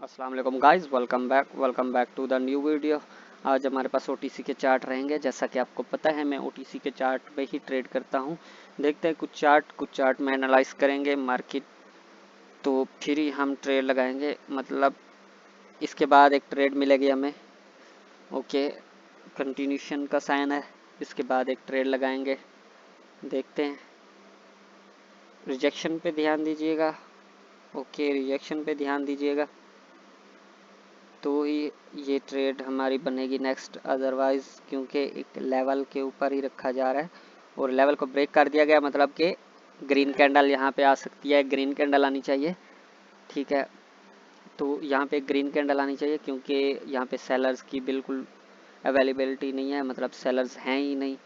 अस्सलाम वालेकुम guys, welcome back to the new video. आज हमारे पास ओटीसी के चार्ट रहेंगे। जैसा कि आपको पता है, मैं ओटीसी के चार्ट पे ही ट्रेड करता हूं। देखते हैं कुछ चार्ट में एनालाइज करेंगे मार्केट, तो फिर ही हम ट्रेड लगाएंगे। मतलब इसके बाद एक ट्रेड मिलेगी हमें। ओके, कंटिन्यूशन का साइन है। इसके बाद एक ट्रेड लगाएंगे। देखते हैं, रिजेक्शन पे ध्यान दीजिएगा। ओके, रिजेक्शन पे ध्यान दीजिएगा तो ही ये ट्रेड हमारी बनेगी नेक्स्ट। अदरवाइज क्योंकि एक लेवल के ऊपर ही रखा जा रहा है और लेवल को ब्रेक कर दिया गया, मतलब कि ग्रीन कैंडल यहाँ पे आ सकती है। ग्रीन कैंडल आनी चाहिए, ठीक है। तो यहाँ पे ग्रीन कैंडल आनी चाहिए क्योंकि यहाँ पे सेलर्स की बिल्कुल अवेलेबिलिटी नहीं है, मतलब सेलर्स हैं ही नहीं।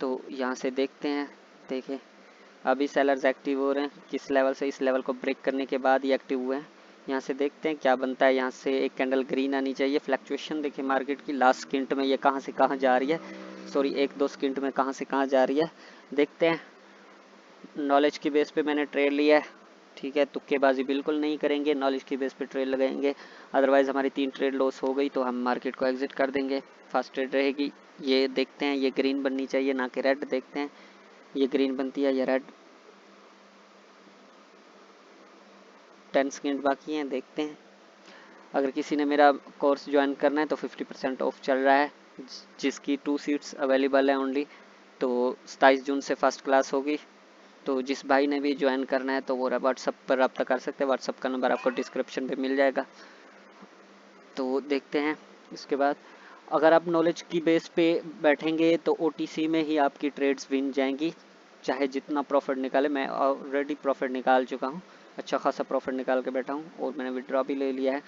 तो यहाँ से देखते हैं। देखें, अभी सेलर्स एक्टिव हो रहे हैं। किस लेवल से? इस लेवल को ब्रेक करने के बाद ये एक्टिव हुए हैं। यहाँ से देखते हैं क्या बनता है। यहाँ से एक कैंडल ग्रीन आनी चाहिए। फ्लक्चुएशन देखिए मार्केट की, लास्ट स्किंट में ये कहाँ से कहाँ जा रही है, सॉरी एक दो स्किंट में कहाँ से कहाँ जा रही है। देखते हैं। नॉलेज की बेस पे मैंने ट्रेड लिया है, ठीक है। तुक्केबाजी बिल्कुल नहीं करेंगे, नॉलेज की बेस पे ट्रेड लगाएंगे। अदरवाइज हमारी 3 ट्रेड लॉस हो गई तो हम मार्केट को एग्जिट कर देंगे। फर्स्ट ट्रेड रहेगी ये। देखते हैं, ये ग्रीन बननी चाहिए ना कि रेड। देखते हैं ये ग्रीन बनती है या रेड। 10 सेकेंड बाकी हैं, देखते हैं। अगर किसी ने मेरा कोर्स ज्वाइन करना है तो 50% ऑफ चल रहा है, जिसकी 2 सीट्स अवेलेबल है ओनली। तो 27 जून से फर्स्ट क्लास होगी। तो जिस भाई ने भी ज्वाइन करना है तो वो व्हाट्सअप पर रब्ता कर सकते हैं। व्हाट्सअप का नंबर आपको डिस्क्रिप्शन पे मिल जाएगा। तो देखते हैं इसके बाद। अगर आप नॉलेज की बेस पे बैठेंगे तो ओटीसी में ही आपकी ट्रेड्स विन जाएंगी, चाहे जितना प्रॉफिट निकाले। मैं ऑलरेडी प्रॉफिट निकाल चुका हूँ, अच्छा खासा प्रॉफिट निकाल के बैठा हूँ और मैंने विड्रॉ भी ले लिया है।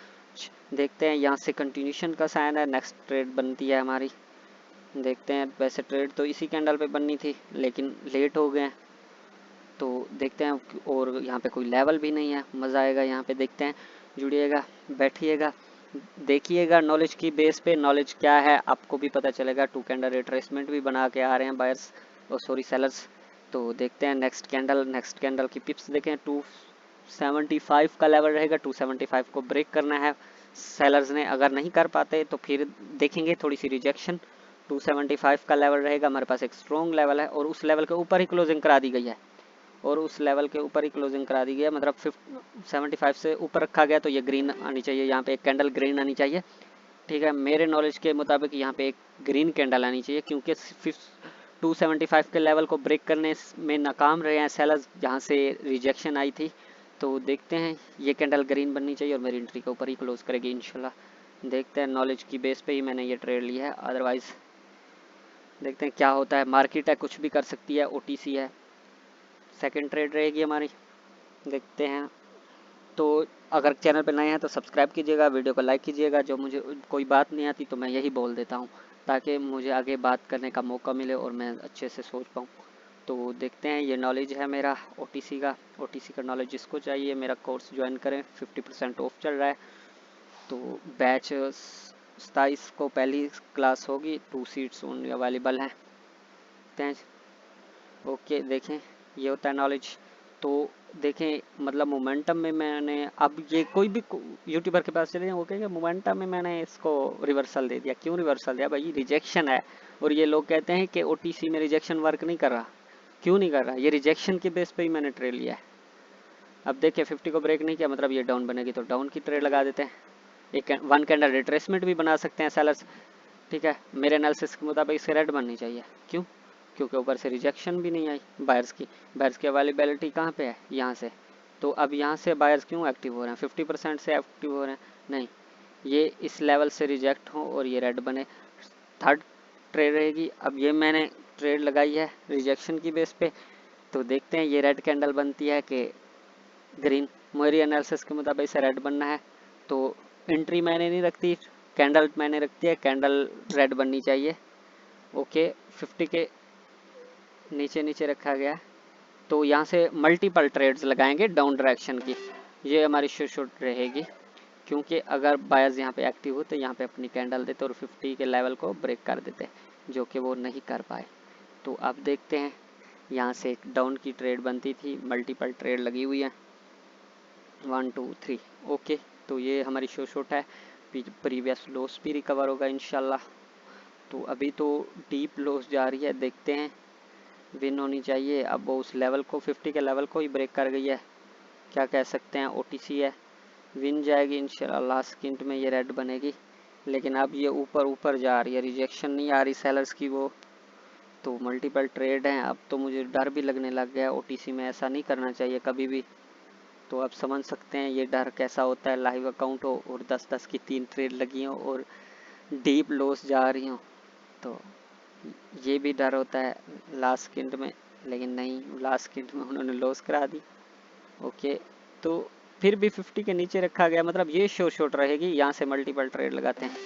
देखते हैं, यहाँ से कंटिन्यूशन का साइन है, नेक्स्ट ट्रेड बनती है हमारी। देखते हैं, वैसे ट्रेड तो इसी कैंडल पे बननी थी लेकिन लेट हो गए। तो देखते हैं, और यहाँ पे कोई लेवल भी नहीं है। मज़ा आएगा यहाँ पे। देखते हैं, जुड़िएगा, बैठिएगा, देखिएगा नॉलेज की बेस पे। नॉलेज क्या है आपको भी पता चलेगा। 2 कैंडल रिट्रेसमेंट भी बना के आ रहे हैं बायर्स, और सॉरी सेलर्स। तो देखते हैं नेक्स्ट कैंडल की पिप्स देखें। 275 का लेवल रहेगा, 275 को ब्रेक करना है सेलर्स ने। अगर नहीं कर पाते तो फिर देखेंगे थोड़ी सी रिजेक्शन। 275 का लेवल रहेगा हमारे पास, एक स्ट्रॉन्ग लेवल है और उस लेवल के ऊपर ही क्लोजिंग करा दी गई है। और उस लेवल के ऊपर ही क्लोजिंग करा दी गई है, मतलब 75 से ऊपर रखा गया। तो ये ग्रीन आनी चाहिए, यहाँ पे एक कैंडल ग्रीन आनी चाहिए, ठीक है। मेरे नॉलेज के मुताबिक यहाँ पे एक ग्रीन कैंडल आनी चाहिए क्योंकि 275 के लेवल को ब्रेक करने में नाकाम रहे हैं सेलर्स, जहाँ से रिजेक्शन आई थी। तो देखते हैं, ये कैंडल ग्रीन बननी चाहिए और मेरी एंट्री के ऊपर ही क्लोज करेगी इंशाल्लाह। देखते हैं, नॉलेज की बेस पे ही मैंने ये ट्रेड लिया है। अदरवाइज देखते हैं क्या होता है। मार्केट है, कुछ भी कर सकती है। ओटीसी है, सेकंड ट्रेड रहेगी हमारी। देखते हैं। तो अगर चैनल पर नए हैं तो सब्सक्राइब कीजिएगा, वीडियो को लाइक कीजिएगा। जो मुझे कोई बात नहीं आती तो मैं यही बोल देता हूँ, ताकि मुझे आगे बात करने का मौका मिले और मैं अच्छे से सोच पाऊँ। तो देखते हैं, ये नॉलेज है मेरा ओटीसी का नॉलेज जिसको चाहिए मेरा कोर्स ज्वाइन करें। 50% ऑफ चल रहा है। तो बैच 27 को पहली क्लास होगी, 2 सीट्स ओनली अवेलेबल हैं। ओके, देखें, ये होता है नॉलेज। तो देखें, मतलब मोमेंटम में मैंने, अब ये कोई भी यूट्यूबर के पास चले जाए वो कहेंगे मोमेंटम में मैंने इसको रिवर्सल दे दिया। क्यों रिवर्सल दिया भाई? रिजेक्शन है। और ये लोग कहते हैं कि ओटीसी में रिजेक्शन वर्क नहीं कर रहा। क्यों नहीं कर रहा? ये रिजेक्शन के बेस पे ही मैंने ट्रेड लिया है। अब देखिए, 50 को ब्रेक नहीं किया, मतलब ये डाउन बनेगी तो डाउन की ट्रेड लगा देते हैं। एक 1 कैंडल रिट्रेसमेंट भी बना सकते हैं सेलर्स, ठीक है। मेरे एनालिसिस के मुताबिक इसे रेड बननी चाहिए। क्यों? क्योंकि ऊपर से रिजेक्शन भी नहीं आई बायर्स की अवेलेबिलिटी कहाँ पे है? यहाँ से। तो अब यहाँ से बायर्स क्यों एक्टिव हो रहे हैं? 50% से एक्टिव हो रहे हैं। नहीं, ये इस लेवल से रिजेक्ट हो और ये रेड बने। थर्ड ट्रेड रहेगी। अब ये मैंने ट्रेड लगाई है रिजेक्शन की बेस पे। तो देखते हैं, ये रेड कैंडल बनती है कि ग्रीन। मेरी एनालिसिस के मुताबिक इसे रेड बनना है। तो एंट्री मैंने नहीं रखती, कैंडल मैंने रखती है। कैंडल रेड बननी चाहिए। ओके, 50 के नीचे नीचे रखा गया। तो यहाँ से मल्टीपल ट्रेड्स लगाएंगे डाउन डायरेक्शन की। ये हमारी शूट रहेगी क्योंकि अगर बायर्स यहाँ पे एक्टिव होते, यहाँ पे अपनी कैंडल देते और 50 के लेवल को ब्रेक कर देते, जो कि वो नहीं कर पाए। तो अब देखते हैं, यहाँ से एक डाउन की ट्रेड बनती थी, मल्टीपल ट्रेड लगी हुई है। 1 2 3। ओके, तो ये हमारी शॉर्ट है, प्रीवियस लॉस भी रिकवर होगा इंशाल्लाह। तो अभी तो डीप लॉस जा रही है, देखते हैं, विन होनी चाहिए। अब वो उस लेवल को 50 के लेवल को ही ब्रेक कर गई है, क्या कह सकते हैं, ओटीसी है, विन जाएगी इंशाल्लाह। लास्ट सेकंड में ये रेड बनेगी, लेकिन अब ये ऊपर ऊपर जा रही है, रिजेक्शन नहीं आ रही सेलर्स की वो। तो मल्टीपल ट्रेड हैं, अब तो मुझे डर भी लगने लग गया है, ओटीसी में ऐसा नहीं करना चाहिए कभी भी। तो आप समझ सकते हैं ये डर कैसा होता है, लाइव अकाउंट हो और 10-10 की 3 ट्रेड लगी हो और डीप लॉस जा रही हो, तो ये भी डर होता है लास्ट सेकंड में। लेकिन नहीं, लास्ट सेकंड में उन्होंने लॉस करा दी। ओके, तो फिर भी 50 के नीचे रखा गया, मतलब ये शॉर्ट रहेगी। यहाँ से मल्टीपल ट्रेड लगाते हैं,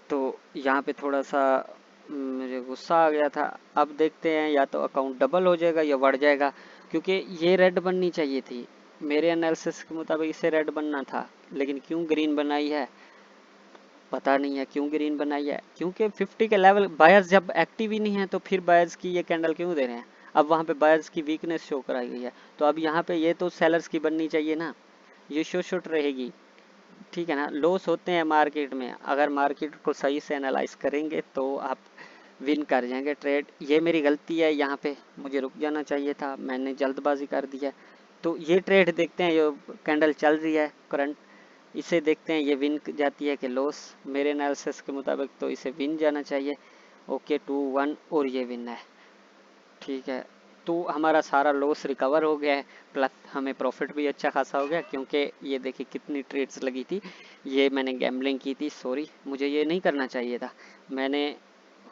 तो यहाँ पे थोड़ा सा मुझे गुस्सा आ गया था। अब देखते हैं या तो अकाउंट डबल हो जाएगा या बढ़ जाएगा, क्योंकि ये रेड बननी चाहिए थी मेरे एनालिसिस के मुताबिक, इसे रेड बनना था, लेकिन क्यों ग्रीन बनाई है पता नहीं है। क्यों ग्रीन बनाई है, क्योंकि 50 के लेवल बायर्स जब एक्टिव ही नहीं है तो फिर बायर्स की ये कैंडल क्यों दे रहे हैं। अब वहाँ पे बायर्स की वीकनेस शो कराई गई है, तो अब यहाँ पे ये तो सेलर्स की बननी चाहिए ना, ये शॉर्ट रहेगी, ठीक है ना। लॉस होते हैं मार्केट में, अगर मार्केट को सही से एनालाइज करेंगे तो आप विन कर जाएंगे ट्रेड। ये मेरी गलती है, यहाँ पे मुझे रुक जाना चाहिए था, मैंने जल्दबाजी कर दी है। तो ये ट्रेड देखते हैं, ये कैंडल चल रही है करंट, इसे देखते हैं ये विन जाती है कि लॉस। मेरे एनालिसिस के मुताबिक तो इसे विन जाना चाहिए। ओके 2-1 और ये विन है, ठीक है। तो हमारा सारा लॉस रिकवर हो गया है, प्लस हमें प्रॉफिट भी अच्छा खासा हो गया, क्योंकि ये देखिए कितनी ट्रेड्स लगी थी। ये मैंने गैम्बलिंग की थी, सॉरी, मुझे ये नहीं करना चाहिए था, मैंने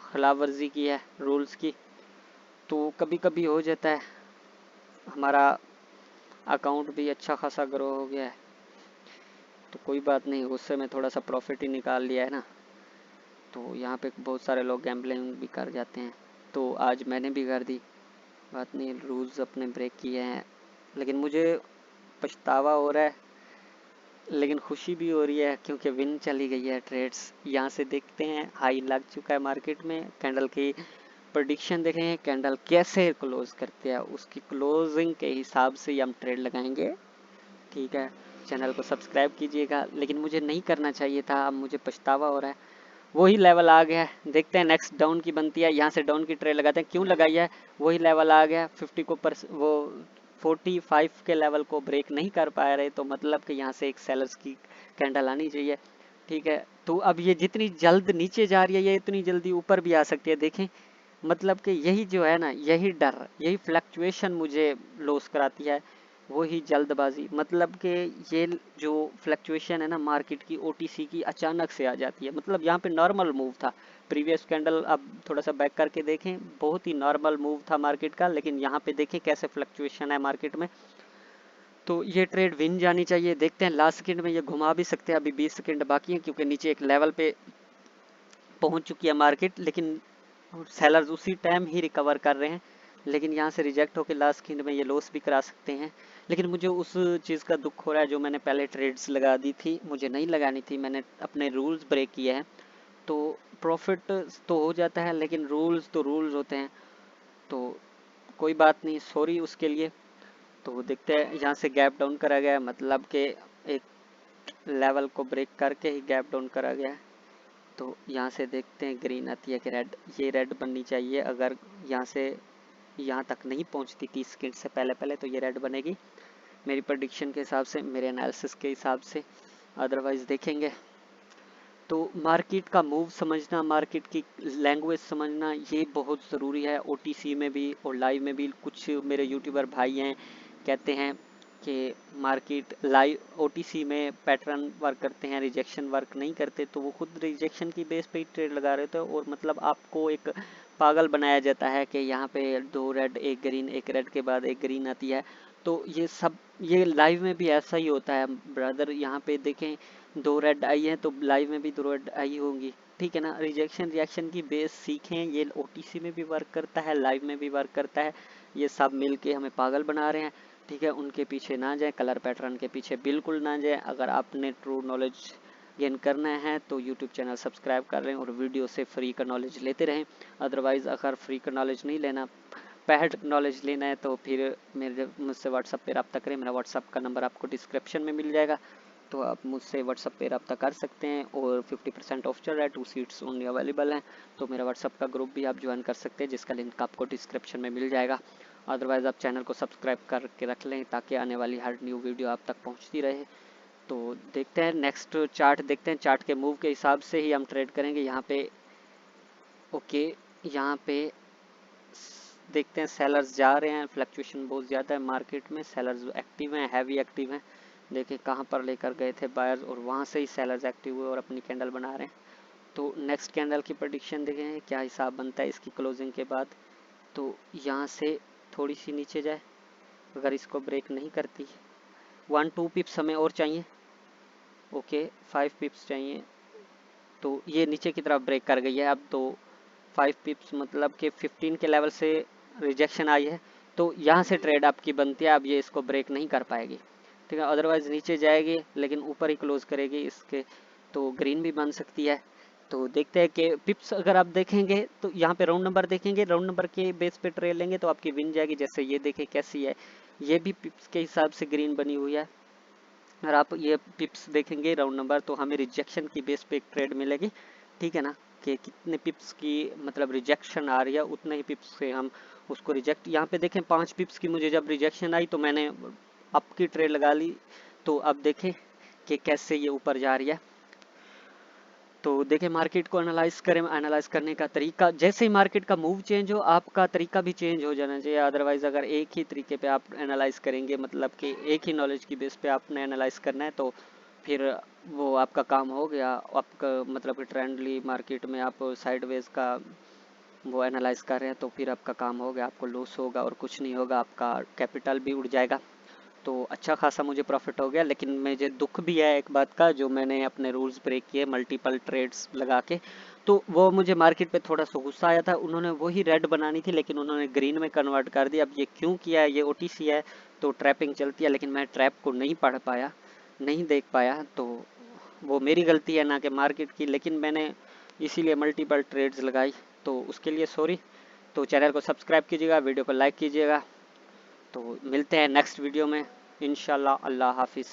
खिलाफ वर्जी की है रूल्स की। तो कभी कभी हो जाता है, हमारा अकाउंट भी अच्छा खासा ग्रो हो गया है, तो कोई बात नहीं, गुस्से में थोड़ा सा प्रॉफिट ही निकाल लिया है ना। तो यहाँ पे बहुत सारे लोग गैम्बलिंग भी कर जाते हैं, तो आज मैंने भी कर दी, बात नहीं, रूल्स अपने ब्रेक किए हैं। लेकिन मुझे पछतावा हो रहा है, लेकिन खुशी भी हो रही है, क्योंकि विन चली गई है ट्रेड्स। यहाँ से देखते हैं हाई लग चुका है मार्केट में, कैंडल की प्रेडिक्शन देखें, कैंडल कैसे क्लोज करते हैं, उसकी क्लोजिंग के हिसाब से ही हम ट्रेड लगाएंगे, ठीक है। चैनल को सब्सक्राइब कीजिएगा, लेकिन मुझे नहीं करना चाहिए था, अब मुझे पछतावा हो रहा है। वही लेवल आ गया है, देखते हैं नेक्स्ट डाउन की बनती है, यहाँ से डाउन की ट्रेड लगाते हैं, क्यों लगाई है, वही लेवल आ गया 50 को वो 45 के लेवल को ब्रेक नहीं कर पा रहे, तो मतलब कि यहाँ से एक सेलर्स की कैंडल आनी चाहिए, ठीक है। तो अब ये जितनी जल्द नीचे जा रही है, ये इतनी जल्दी ऊपर भी आ सकती है, देखें, मतलब कि यही जो है ना, यही डर, यही फ्लक्चुएशन मुझे लॉस कराती है, वही जल्दबाजी, मतलब कि ये जो फ्लक्चुएशन है ना मार्केट की, ओटीसी की अचानक से आ जाती है। मतलब यहाँ पे नॉर्मल मूव था, प्रीवियस कैंडल अब थोड़ा सा बैक करके देखें, बहुत ही नॉर्मल मूव था मार्केट का, लेकिन यहाँ पे देखें कैसे फ्लक्चुएशन है मार्केट में। तो ये ट्रेड विन जानी चाहिए, देखते हैं लास्ट सेकंड में ये घुमा भी सकते हैं, अभी 20 सेकंड बाकी है, क्योंकि नीचे एक लेवल पे पहुंच चुकी है मार्केट, लेकिन सेलर्स उसी टाइम ही रिकवर कर रहे हैं, लेकिन यहाँ से रिजेक्ट होकर लास्ट सेकंड में ये लॉस भी करा सकते हैं। लेकिन मुझे उस चीज़ का दुख हो रहा है, जो मैंने पहले ट्रेड्स लगा दी थी, मुझे नहीं लगानी थी, मैंने अपने रूल्स ब्रेक किए हैं। तो प्रॉफिट तो हो जाता है, लेकिन रूल्स तो रूल्स होते हैं, तो कोई बात नहीं, सॉरी उसके लिए। तो देखते हैं, यहाँ से गैप डाउन करा गया है, मतलब कि एक लेवल को ब्रेक करके ही गैप डाउन करा गया है। तो यहाँ से देखते हैं ग्रीन आती है कि रेड, ये रेड बननी चाहिए, अगर यहाँ से यहाँ तक नहीं पहुँचती 30 सेकंड से पहले पहले, तो ये रेड बनेगी मेरी प्रेडिक्शन के हिसाब से, मेरे एनालिसिस के हिसाब से, अदरवाइज देखेंगे। तो मार्केट का मूव समझना, मार्केट की लैंग्वेज समझना, ये बहुत ज़रूरी है, ओटीसी में भी और लाइव में भी। कुछ मेरे यूट्यूबर भाई हैं, कहते हैं कि मार्केट लाइव ओटीसी में पैटर्न वर्क करते हैं, रिजेक्शन वर्क नहीं करते, तो वो खुद रिजेक्शन की बेस पे ही ट्रेड लगा रहे थे, और मतलब आपको एक पागल बनाया जाता है कि यहाँ पे 2 रेड 1 ग्रीन, 1 रेड के बाद 1 ग्रीन आती है। तो ये लाइव में भी ऐसा ही होता है ब्रदर, यहाँ पे देखें 2 रेड आई है, तो लाइव में भी 2 रेड आई होंगी, ठीक है ना। रिजेक्शन रिएक्शन की बेस सीखें, ये ओटीसी में भी वर्क करता है, लाइव में भी वर्क करता है, ये सब मिलके हमें पागल बना रहे हैं, ठीक है। उनके पीछे ना जाए, कलर पैटर्न के पीछे बिल्कुल ना जाए। अगर आपने ट्रू नॉलेज गेन करना है तो यूट्यूब चैनल सब्सक्राइब कर लें और वीडियो से फ्री का नॉलेज लेते रहें। अदरवाइज़ अगर फ्री का नॉलेज नहीं लेना, पैड नॉलेज लेना है तो फिर मुझसे व्हाट्सअप पे रब्ता करें। मेरा व्हाट्सअप का नंबर आपको डिस्क्रिप्शन में मिल जाएगा, तो आप मुझसे व्हाट्सअप पे रब्ता कर सकते हैं। और 50% ऑफ चल रहा है, 2 सीट्स ओनली अवेलेबल हैं, तो मेरा व्हाट्सअप का ग्रुप भी आप ज्वाइन कर सकते हैं, जिसका लिंक आपको डिस्क्रिप्शन में मिल जाएगा। अदरवाइज़ आप चैनल को सब्सक्राइब करके रख लें ताकि आने वाली हर न्यू वीडियो आप तक पहुँचती रहे। तो देखते हैं नेक्स्ट चार्ट, देखते हैं चार्ट के मूव के हिसाब से ही हम ट्रेड करेंगे यहाँ पे। ओके, यहाँ पे देखते हैं सेलर्स जा रहे हैं, फ्लक्चुएशन बहुत ज़्यादा है मार्केट में, सेलर्स एक्टिव हैं, हैवी एक्टिव हैं। देखिए कहाँ पर लेकर गए थे बायर्स और वहाँ से ही सेलर्स एक्टिव हुए और अपनी कैंडल बना रहे हैं। तो नेक्स्ट कैंडल की प्रेडिक्शन देखें क्या हिसाब बनता है इसकी क्लोजिंग के बाद। तो यहाँ से थोड़ी सी नीचे जाए, अगर इसको ब्रेक नहीं करती, 1-2 पिप्स हमें और चाहिए। ओके 5 पिप्स चाहिए, तो ये नीचे की तरफ ब्रेक कर गई है अब। तो 5 पिप्स मतलब कि 15 के लेवल से रिजेक्शन आई है, तो यहाँ से ट्रेड आपकी बनती है। अब ये इसको ब्रेक नहीं कर पाएगी, ठीक है, अदरवाइज नीचे जाएगी लेकिन ऊपर ही क्लोज करेगी इसके, तो ग्रीन भी बन सकती है। तो देखते हैं कि पिप्स अगर आप देखेंगे तो यहाँ पे राउंड नंबर देखेंगे, राउंड नंबर के बेस पे ट्रेड लेंगे तो आपकी विन जाएगी। जैसे ये देखें कैसी है, ये भी पिप्स के हिसाब से ग्रीन बनी हुई है। अगर आप ये पिप्स देखेंगे राउंड नंबर, तो हमें रिजेक्शन की बेस पे एक ट्रेड मिलेगी, ठीक है ना, कि कितने पिप्स की मतलब रिजेक्शन आ रही है उतने ही पिप्स से हम उसको रिजेक्ट। यहाँ पे देखें 5 पिप्स की मुझे जब रिजेक्शन आई तो मैंने अप की ट्रेड लगा ली। तो अब देखें कि कैसे ये ऊपर जा रही है। तो देखें मार्केट को एनालाइज करें, एनालाइज करने का तरीका, जैसे ही मार्केट का मूव चेंज हो आपका तरीका भी चेंज हो जाना चाहिए। अदरवाइज अगर एक ही तरीके पे आप एनालाइज करेंगे, मतलब कि एक ही नॉलेज की बेस पे आपने एनालाइज करना है, तो फिर वो आपका काम हो गया। आपका मतलब कि ट्रेंडली मार्केट में आप साइडवेज का वो एनालाइज कर रहे हैं तो फिर आपका काम हो गया, आपको लॉस होगा और कुछ नहीं होगा, आपका कैपिटल भी उड़ जाएगा। तो अच्छा खासा मुझे प्रॉफिट हो गया, लेकिन मुझे दुख भी है एक बात का, जो मैंने अपने रूल्स ब्रेक किए मल्टीपल ट्रेड्स लगा के। तो वो मुझे मार्केट पे थोड़ा सा गुस्सा आया था, उन्होंने वही रेड बनानी थी लेकिन उन्होंने ग्रीन में कन्वर्ट कर दिया। अब ये क्यों किया है, ये ओटीसी है तो ट्रैपिंग चलती है, लेकिन मैं ट्रैप को नहीं पढ़ पाया, नहीं देख पाया, तो वो मेरी गलती है ना कि मार्केट की। लेकिन मैंने इसीलिए मल्टीपल ट्रेड्स लगाई, तो उसके लिए सॉरी। तो चैनल को सब्सक्राइब कीजिएगा, वीडियो को लाइक कीजिएगा। तो मिलते हैं नेक्स्ट वीडियो में इंशाल्लाह। अल्लाह हाफिज़।